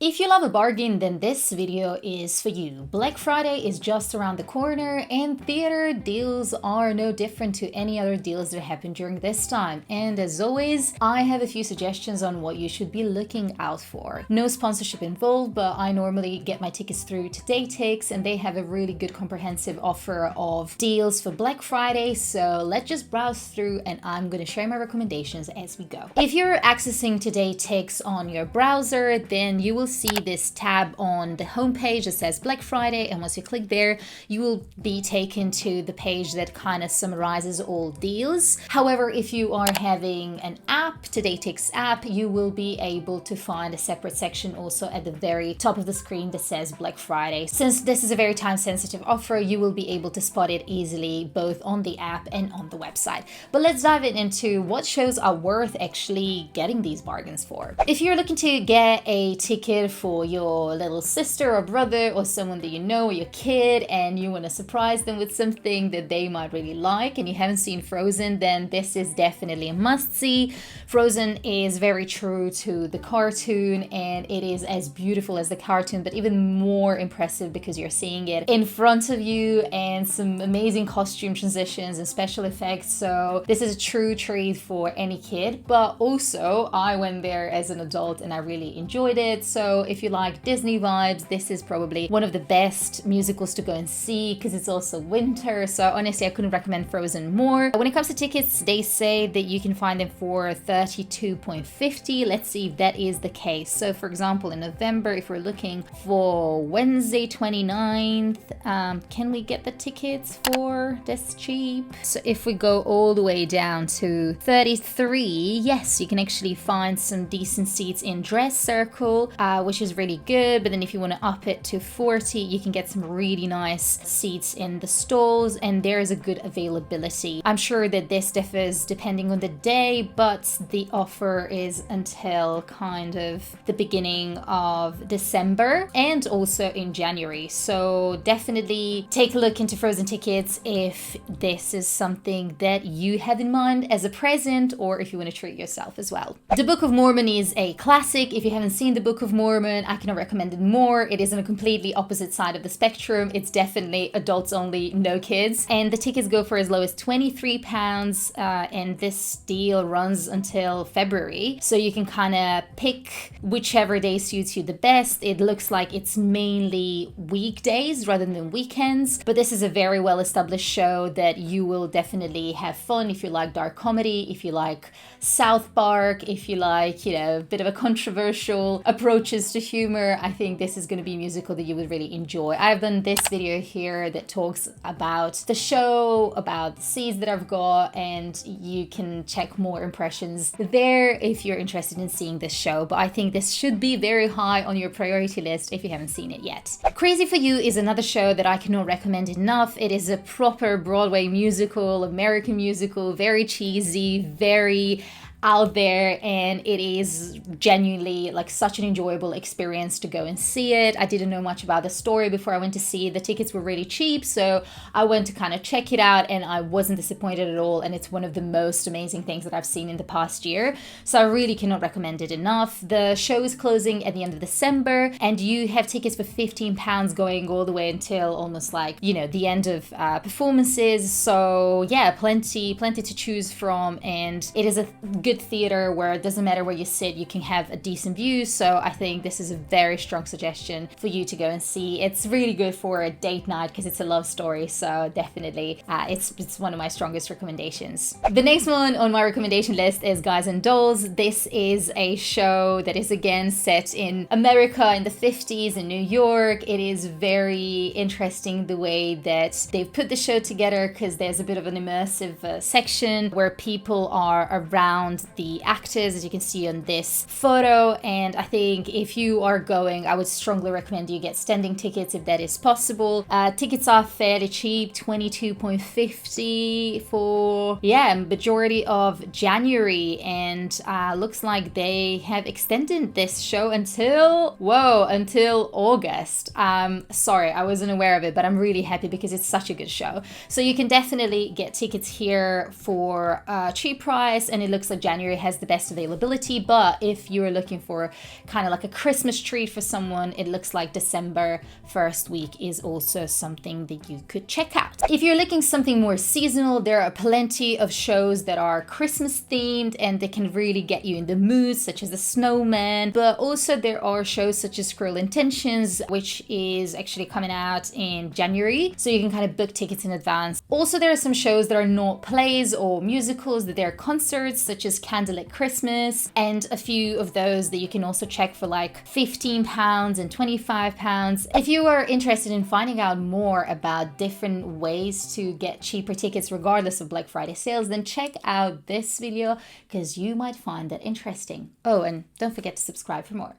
If you love a bargain, then this video is for you. Black Friday is just around the corner and theater deals are no different to any other deals that happen during this time. And as always, I have a few suggestions on what you should be looking out for. No sponsorship involved, but I normally get my tickets through Todaytix and they have a really good comprehensive offer of deals for Black Friday. So let's just browse through and I'm going to share my recommendations as we go. If you're accessing Todaytix on your browser, then you will see this tab on the homepage that says Black Friday, and once you click there you will be taken to the page that kind of summarizes all deals. However, if you are having an app, Todaytix app, you will be able to find a separate section also at the very top of the screen that says Black Friday. Since this is a very time sensitive offer, you will be able to spot it easily both on the app and on the website. But let's dive into what shows are worth actually getting these bargains for. If you're looking to get a ticket for your little sister or brother or someone that you know, or your kid, and you want to surprise them with something that they might really like and you haven't seen Frozen, then this is definitely a must-see. Frozen is very true to the cartoon and it is as beautiful as the cartoon, but even more impressive because you're seeing it in front of you and some amazing costume transitions and special effects. So this is a true treat for any kid, but also I went there as an adult and I really enjoyed it. So if you like Disney vibes, this is probably one of the best musicals to go and see because it's also winter. So honestly, I couldn't recommend Frozen more. When it comes to tickets, they say that you can find them for $32.50. Let's see if that is the case. So for example, in November, if we're looking for Wednesday 29th, can we get the tickets for this cheap? So if we go all the way down to 33, yes, you can actually find some decent seats in Dress Circle, which is really good. But then if you want to up it to 40, you can get some really nice seats in the stalls and there is a good availability. I'm sure that this differs depending on the day, but the offer is until kind of the beginning of December and also in January. So definitely take a look into Frozen tickets if this is something that you have in mind as a present or if you want to treat yourself as well. The Book of Mormon is a classic. If you haven't seen the Book of Mormon, I cannot recommend it more. It is on a completely opposite side of the spectrum. It's definitely adults only, no kids. And the tickets go for as low as £23 and this deal runs until February. So you can kind of pick whichever day suits you the best. It looks like it's mainly weekdays rather than weekends, but this is a very well established show that you will definitely have fun if you like dark comedy, if you like South Park, if you like, you know, a bit of a controversial approaches to humor. I think this is going to be a musical that you would really enjoy. I've done this video here that talks about the show, about the seeds that I've got, and you can check more impressions there if you're interested in seeing this show. But I think this should be very high on your priority list if you haven't seen it yet. Crazy for You is another show that I cannot recommend enough. It is a proper Broadway musical, American musical, very cheesy, very out there, and it is genuinely like such an enjoyable experience to go and see it. I didn't know much about the story before I went to see it. The tickets were really cheap, so I went to kind of check it out and I wasn't disappointed at all, and it's one of the most amazing things that I've seen in the past year. So I really cannot recommend it enough. The show is closing at the end of December and you have tickets for £15 going all the way until almost like, you know, the end of performances. So yeah, plenty to choose from, and it is a good theater where it doesn't matter where you sit, you can have a decent view. So I think this is a very strong suggestion for you to go and see. It's really good for a date night because it's a love story, so definitely it's one of my strongest recommendations. The next one on my recommendation list is Guys and Dolls. This is a show that is again set in America in the 50s in New York. It is very interesting the way that they've put the show together because there's a bit of an immersive section where people are around the actors, as you can see on this photo. And I think if you are going, I would strongly recommend you get standing tickets if that is possible. Tickets are fairly cheap, $22.50 for majority of January, and looks like they have extended this show until August. Sorry, I wasn't aware of it, but I'm really happy because it's such a good show. So you can definitely get tickets here for a cheap price, and it looks like January has the best availability, but if you're looking for kind of like a Christmas treat for someone, it looks like December first week is also something that you could check out. If you're looking something more seasonal, there are plenty of shows that are Christmas themed and they can really get you in the mood, such as The Snowman, but also there are shows such as Cruel Intentions, which is actually coming out in January, so you can kind of book tickets in advance. Also, there are some shows that are not plays or musicals, that they're concerts, such as Candlelit Christmas, and a few of those that you can also check for like £15 and £25. If you are interested in finding out more about different ways to get cheaper tickets regardless of Black Friday sales, then check out this video because you might find that interesting. Oh, and don't forget to subscribe for more.